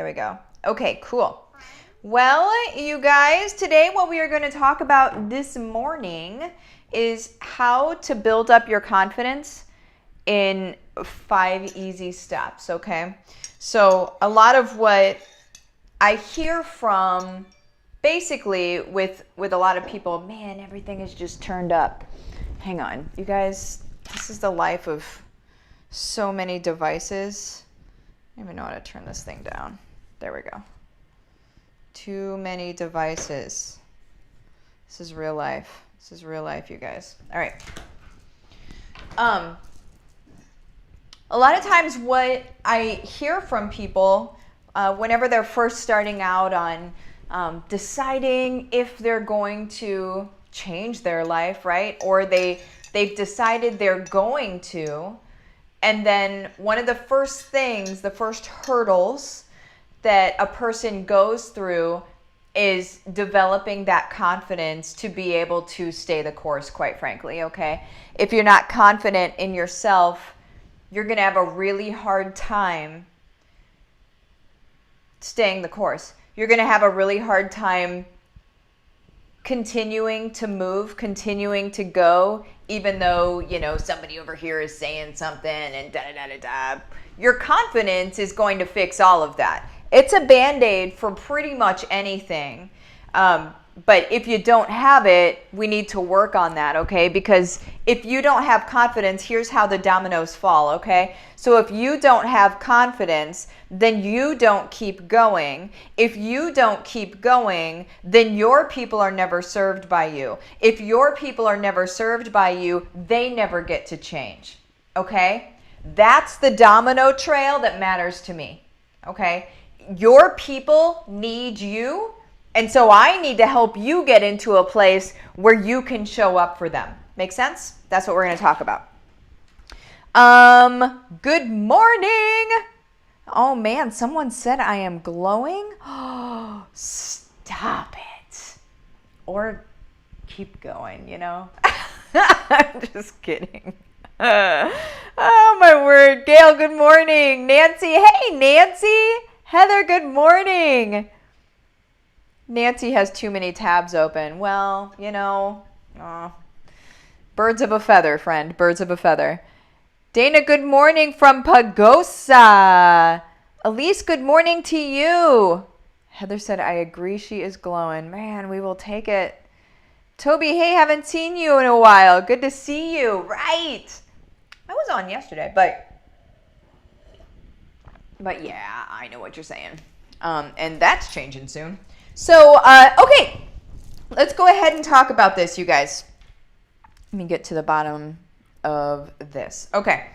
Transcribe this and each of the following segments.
There we go. Okay, cool. Well, you guys, today what we are going to talk about this morning is how to build up your confidence in 5 easy steps, okay? So a lot of what I hear from basically with a lot of people, man, everything is just turned up. Hang on, you guys, this is the life of so many devices. I don't even know how to turn this thing down. There we go. Too many devices. This is real life. This is real life, you guys. All right. A lot of times what I hear from people whenever they're first starting out on deciding if they're going to change their life, right? Or they've decided they're going to, and then one of the first things, the first hurdles that a person goes through is developing that confidence to be able to stay the course, quite frankly, okay? If you're not confident in yourself, you're going to have a really hard time staying the course. You're going to have a really hard time continuing to move, continuing to go, even though, you know, somebody over here is saying something and da-da-da-da-da. Your confidence is going to fix all of that. It's a Band-Aid for pretty much anything. But if you don't have it, we need to work on that, okay? Because if you don't have confidence, here's how the dominoes fall, okay? So if you don't have confidence, then you don't keep going. If you don't keep going, then your people are never served by you. If your people are never served by you, they never get to change, okay? That's the domino trail that matters to me, okay? Your people need you. And so I need to help you get into a place where you can show up for them. Make sense? That's what we're going to talk about. Good morning. Oh man, someone said I am glowing. Oh, stop it. Or keep going, you know? I'm just kidding. Oh my word. Gail, good morning. Nancy, hey Nancy. Heather, good morning. Nancy has too many tabs open. Well, you know, birds of a feather, friend. Birds of a feather. Dana, good morning from Pagosa. Elise, good morning to you. Heather said, I agree she is glowing. Man, we will take it. Toby, hey, haven't seen you in a while. Good to see you. Right. I was on yesterday, but yeah, I know what you're saying. And that's changing soon. So, okay, let's go ahead and talk about this, you guys. Let me get to the bottom of this. Okay,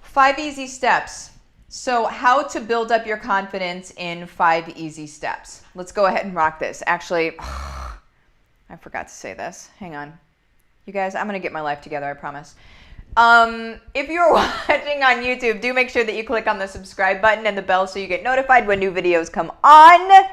5 easy steps. So how to build up your confidence in 5 easy steps. Let's go ahead and rock this. Actually, I forgot to say this. Hang on. You guys, I'm going to get my life together, I promise. If you're watching on YouTube, do make sure that you click on the subscribe button and the bell so you get notified when new videos come on.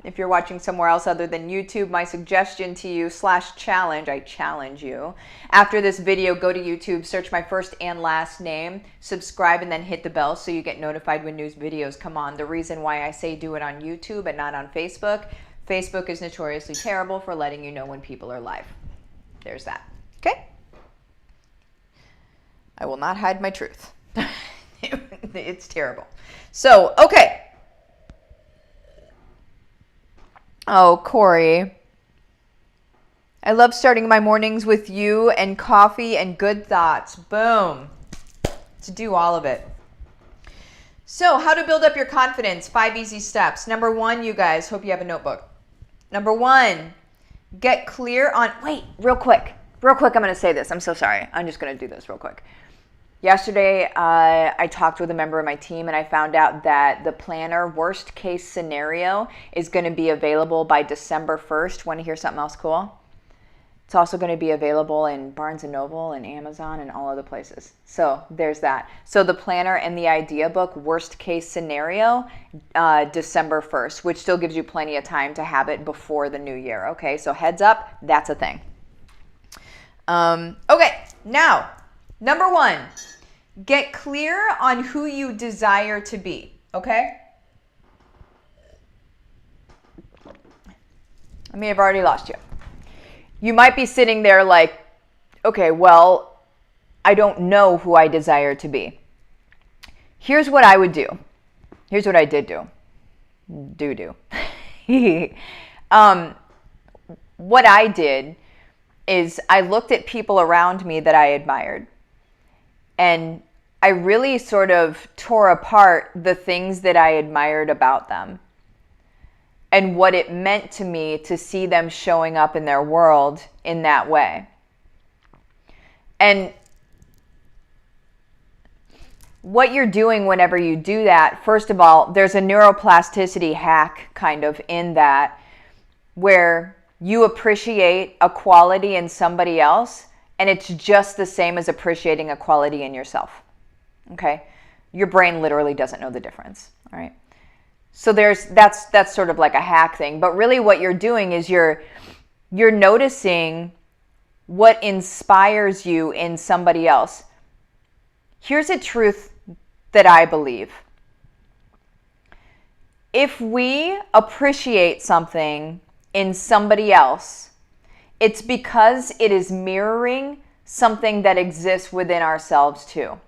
If you're watching somewhere else other than YouTube, my suggestion to you /challenge, I challenge you. After this video, go to YouTube, search my first and last name, subscribe, and then hit the bell so you get notified when new videos come on. The reason why I say do it on YouTube and not on Facebook, Facebook is notoriously terrible for letting you know when people are live. There's that. Okay? I will not hide my truth. It's terrible. So, okay. Oh, Corey. I love starting my mornings with you and coffee and good thoughts. Boom. To do all of it. So, how to build up your confidence. 5 easy steps. Number 1, you guys, hope you have a notebook. Number 1, get clear on, wait, real quick, I'm going to say this. I'm so sorry. I'm just going to do this real quick. Yesterday, I talked with a member of my team and I found out that the planner worst case scenario is going to be available by December 1st. Want to hear something else cool? It's also going to be available in Barnes & Noble and Amazon and all other places. So there's that. So the planner and the idea book, worst case scenario, December 1st, which still gives you plenty of time to have it before the new year. Okay, so heads up, that's a thing. Okay, now, number 1. Get clear on who you desire to be, okay? I may have already lost you. You might be sitting there like, okay, well, I don't know who I desire to be. Here's what I would do. Here's what I did do. What I did is I looked at people around me that I admired. And I really sort of tore apart the things that I admired about them and what it meant to me to see them showing up in their world in that way. And what you're doing whenever you do that, first of all, there's a neuroplasticity hack kind of in that where you appreciate a quality in somebody else and it's just the same as appreciating a quality in yourself. Okay? Your brain literally doesn't know the difference. All right? So that's sort of like a hack thing. But really what you're doing is you're noticing what inspires you in somebody else. Here's a truth that I believe. If we appreciate something in somebody else, it's because it is mirroring something that exists within ourselves too.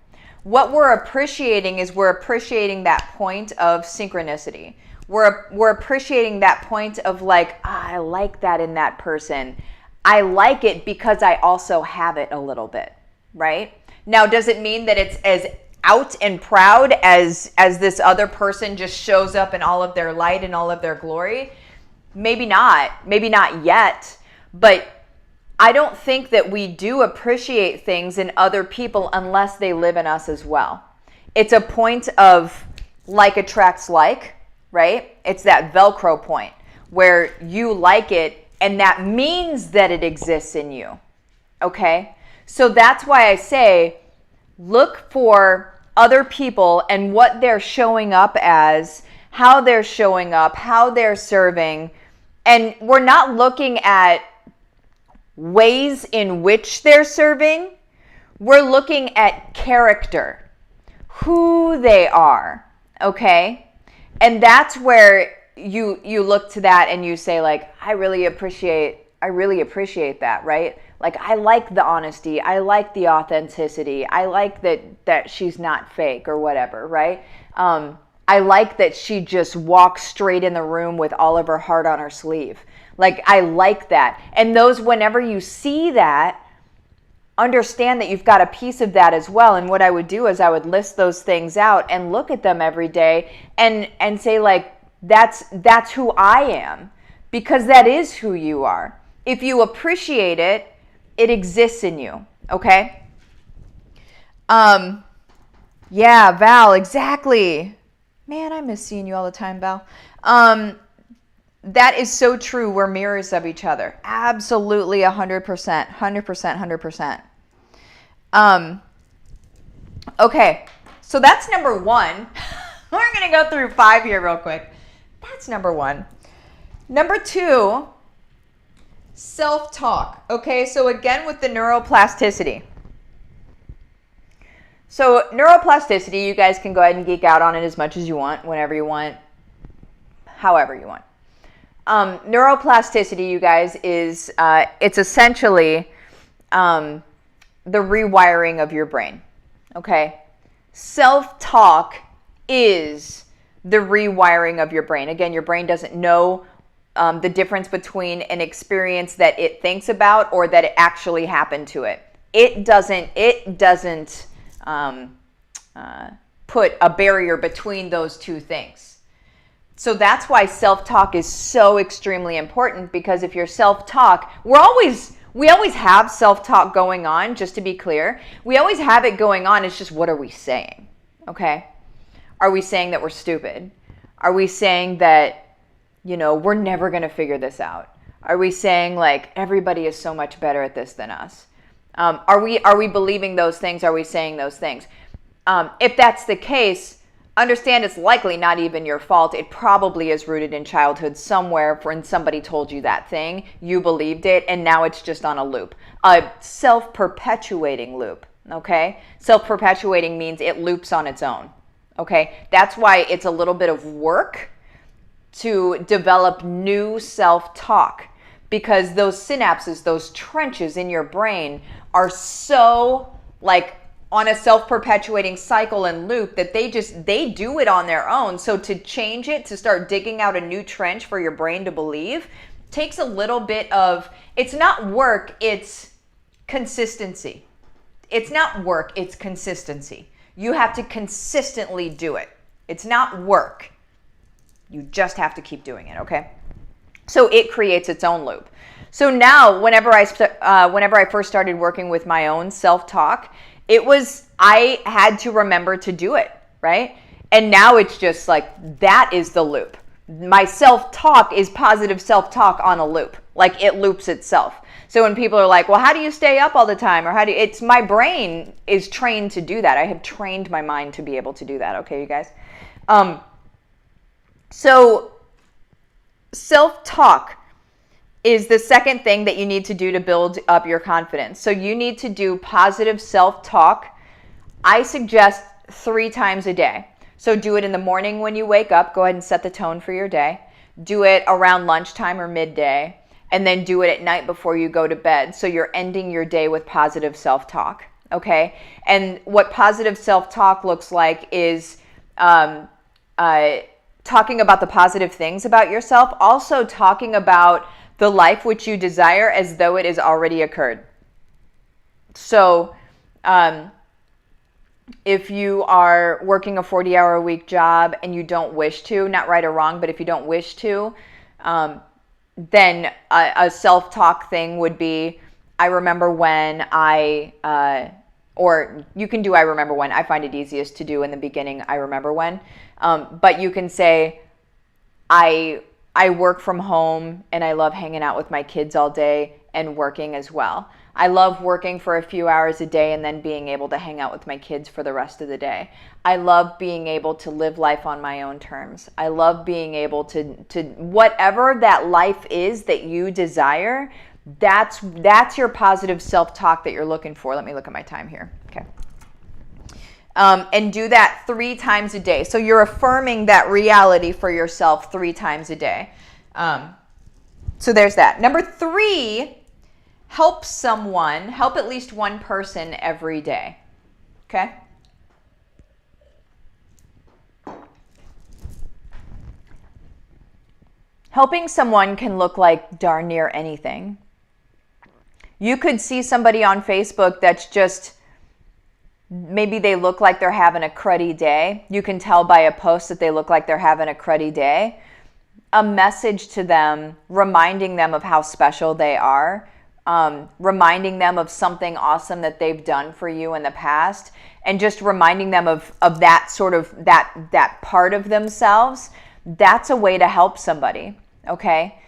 What we're appreciating is we're appreciating that point of synchronicity. We're appreciating that point of like, I like that in that person. I like it because I also have it a little bit, right? Now, does it mean that it's as out and proud as this other person just shows up in all of their light and all of their glory? Maybe not yet, but I don't think that we do appreciate things in other people unless they live in us as well. It's a point of like attracts like, right? It's that Velcro point where you like it and that means that it exists in you, okay? So that's why I say look for other people and what they're showing up as, how they're showing up, how they're serving. And we're not looking at ways in which they're serving. We're looking at character, who they are, okay? And that's where you look to that and you say like, I really appreciate that, right? Like, I like the honesty. I like the authenticity. I like that she's not fake or whatever, right? I like that she just walks straight in the room with all of her heart on her sleeve. Like, I like that. And those, whenever you see that, understand that you've got a piece of that as well. And what I would do is I would list those things out and look at them every day and say like, that's who I am, because that is who you are. If you appreciate it, it exists in you, okay? Yeah, Val, exactly. Man, I miss seeing you all the time, Val. That is so true. We're mirrors of each other. Absolutely 100%, 100%. Okay, so that's number one. We're going to go through 5 here real quick. That's number one. Number two, self-talk. Okay, so again with the neuroplasticity. So neuroplasticity, you guys can go ahead and geek out on it as much as you want, whenever you want, however you want. Neuroplasticity, you guys, is it's essentially the rewiring of your brain. Okay, self-talk is the rewiring of your brain. Again, your brain doesn't know the difference between an experience that it thinks about or that it actually happened to it. It doesn't put a barrier between those two things. So that's why self-talk is so extremely important, because if your self-talk, we always have self-talk going on, just to be clear. We always have it going on. It's just, what are we saying? Okay? Are we saying that we're stupid? Are we saying that, we're never going to figure this out? Are we saying like everybody is so much better at this than us? Are we believing those things? Are we saying those things? If that's the case, understand it's likely not even your fault. It probably is rooted in childhood somewhere when somebody told you that thing, you believed it, and now it's just on a loop. A self-perpetuating loop, okay? Self-perpetuating means it loops on its own, okay? That's why it's a little bit of work to develop new self-talk. because those synapses, those trenches in your brain are so like on a self-perpetuating cycle and loop that they do it on their own. So to change it, to start digging out a new trench for your brain to believe, takes a little bit of, it's not work, it's consistency. It's not work, it's consistency. You have to consistently do it. It's not work. You just have to keep doing it, okay? So it creates its own loop. So now, whenever I first started working with my own self-talk, I had to remember to do it, right? And now it's just like, that is the loop. My self-talk is positive self-talk on a loop. Like, it loops itself. So when people are like, well, how do you stay up all the time? Or it's my brain is trained to do that. I have trained my mind to be able to do that. Okay, you guys? So self-talk is the second thing that you need to do to build up your confidence. So you need to do positive self-talk. I suggest 3 times a day. So do it in the morning when you wake up. Go ahead and set the tone for your day. Do it around lunchtime or midday. And then do it at night before you go to bed. So you're ending your day with positive self-talk. Okay? And what positive self-talk looks like is talking about the positive things about yourself. Also talking about the life which you desire as though it has already occurred. So if you are working a 40-hour-a-week job and you don't wish to, not right or wrong, but if you don't wish to, then a self-talk thing would be, I remember when or you can do I remember when. I find it easiest to do in the beginning, I remember when. But you can say, I work from home and I love hanging out with my kids all day and working as well. I love working for a few hours a day and then being able to hang out with my kids for the rest of the day. I love being able to live life on my own terms. I love being able to whatever that life is that you desire, that's your positive self-talk that you're looking for. Let me look at my time here. Okay. And do that 3 times a day. So you're affirming that reality for yourself 3 times a day. So there's that. Number 3, help at least one person every day. Okay? Helping someone can look like darn near anything. You could see somebody on Facebook that's just, maybe they look like they're having a cruddy day. You can tell by a post that they look like they're having a cruddy day. A message to them, reminding them of how special they are, reminding them of something awesome that they've done for you in the past, and just reminding them of that sort of, that part of themselves. That's a way to help somebody, okay?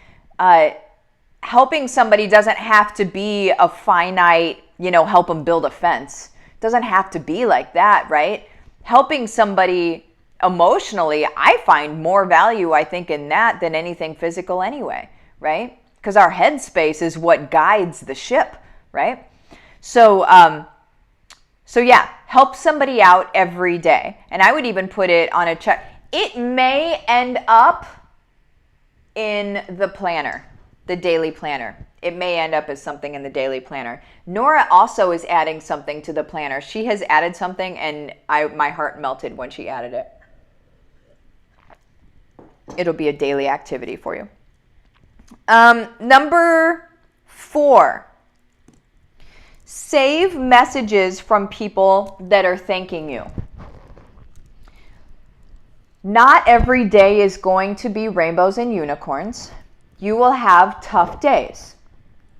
Helping somebody doesn't have to be a finite, help them build a fence. Doesn't have to be like that, right? Helping somebody emotionally, I find more value, I think, in that than anything physical anyway, right? Because our headspace is what guides the ship, right? So yeah, help somebody out every day. And I would even put it on a check. It may end up in the planner, the daily planner. It may end up as something in the daily planner. Nora also is adding something to the planner. She has added something, and my heart melted when she added it. It'll be a daily activity for you. Number 4, save messages from people that are thanking you. Not every day is going to be rainbows and unicorns. You will have tough days.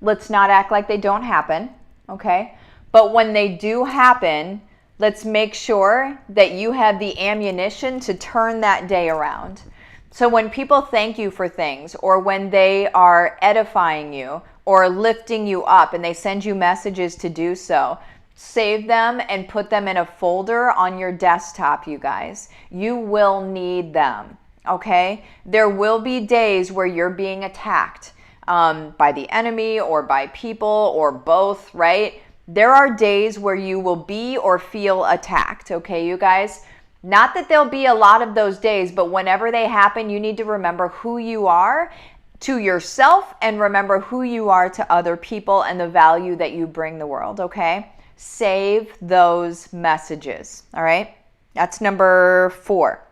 Let's not act like they don't happen, okay? But when they do happen, let's make sure that you have the ammunition to turn that day around. So when people thank you for things, or when they are edifying you or lifting you up and they send you messages to do so, save them and put them in a folder on your desktop, you guys. You will need them, okay? There will be days where you're being attacked by the enemy or by people or both, right? There are days where you will be or feel attacked, okay, you guys? Not that there'll be a lot of those days, but whenever they happen, you need to remember who you are. to yourself and remember who you are to other people and the value that you bring the world, okay? Save those messages, all right? That's number 4.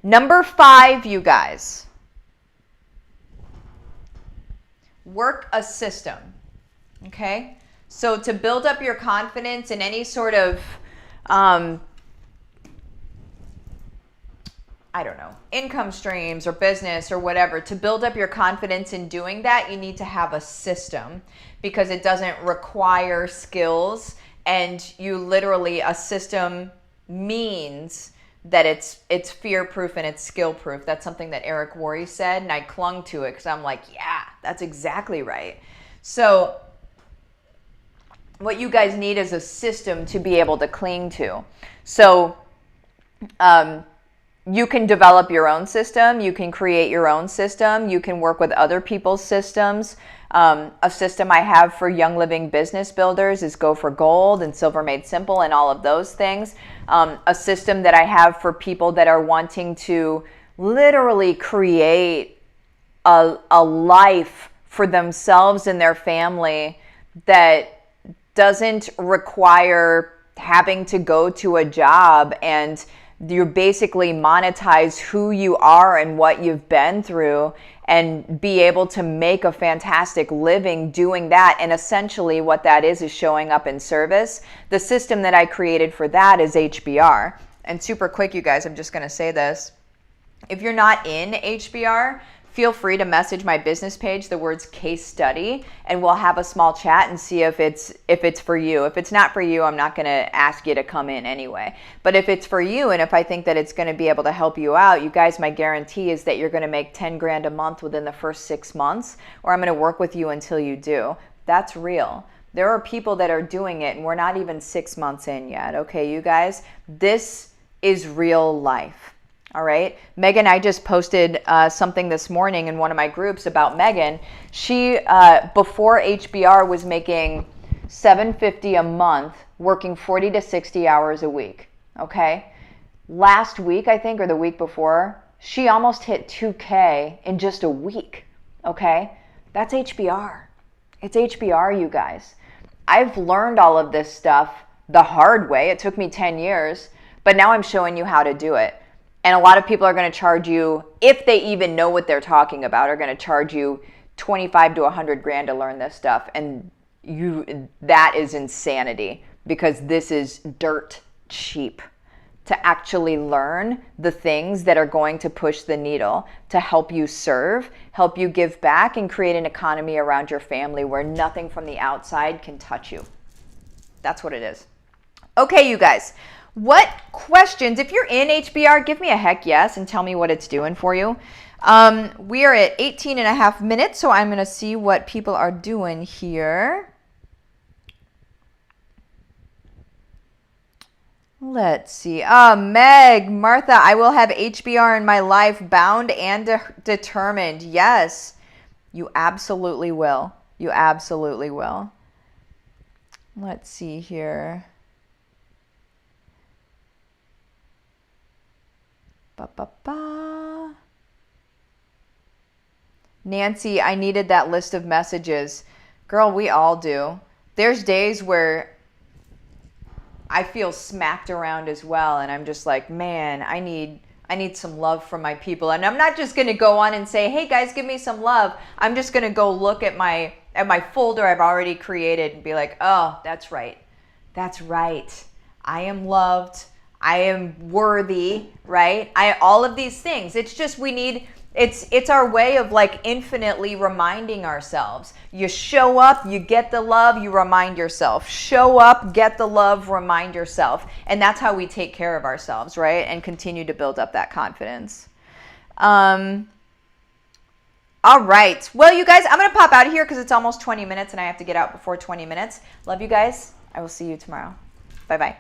Number 5, you guys. Work a system, okay? So to build up your confidence in any sort of, I don't know, income streams or business or whatever, to build up your confidence in doing that, you need to have a system because it doesn't require skills, and you literally, a system means that it's fear-proof and it's skill-proof. That's something that Eric Worre said, and I clung to it because I'm like, yeah, that's exactly right. So what you guys need is a system to be able to cling to. So you can develop your own system. You can create your own system. You can work with other people's systems. A system I have for Young Living business builders is Go for Gold and Silver Made Simple and all of those things. A system that I have for people that are wanting to literally create a life for themselves and their family that doesn't require having to go to a job, and you basically monetize who you are and what you've been through and be able to make a fantastic living doing that. And essentially what that is showing up in service. The system that I created for that is HBR. And super quick, you guys, I'm just going to say this. If you're not in HBR, feel free to message my business page the words case study, and we'll have a small chat and see if it's for you. If it's not for you, I'm not going to ask you to come in anyway. But if it's for you, and if I think that it's going to be able to help you out, you guys, my guarantee is that you're going to make 10 grand a month within the first 6 months, or I'm going to work with you until you do. That's real. There are people that are doing it, and we're not even 6 months in yet. Okay, you guys, this is real life. All right. Megan, I just posted something this morning in one of my groups about Megan. She, before HBR, was making $750 a month, working 40 to 60 hours a week. Okay. Last week, I think, or the week before, she almost hit 2K in just a week. Okay. That's HBR. It's HBR, you guys. I've learned all of this stuff the hard way. It took me 10 years, but now I'm showing you how to do it. And a lot of people are going to charge you, if they even know what they're talking about, are going to charge you 25 to 100 grand to learn this stuff. And that is insanity, because this is dirt cheap to actually learn the things that are going to push the needle to help you serve, help you give back, and create an economy around your family where nothing from the outside can touch you. That's what it is. Okay, you guys. What questions, if you're in HBR, give me a heck yes and tell me what it's doing for you. We are at 18 and a half minutes, so I'm going to see what people are doing here. Let's see. Meg, Martha, I will have HBR in my life, bound and determined. Yes, you absolutely will. You absolutely will. Let's see here. Nancy, I needed that list of messages. Girl, we all do. There's days where I feel smacked around as well, and I'm just like, man, I need some love from my people. And I'm not just going to go on and say, hey guys, give me some love. I'm just going to go look at my folder I've already created and be like, oh, that's right. That's right. I am loved. I am worthy, right? All of these things. It's just it's our way of like infinitely reminding ourselves. You show up, you get the love, you remind yourself. Show up, get the love, remind yourself. And that's how we take care of ourselves, right? And continue to build up that confidence. All right. Well, you guys, I'm going to pop out of here because it's almost 20 minutes and I have to get out before 20 minutes. Love you guys. I will see you tomorrow. Bye-bye.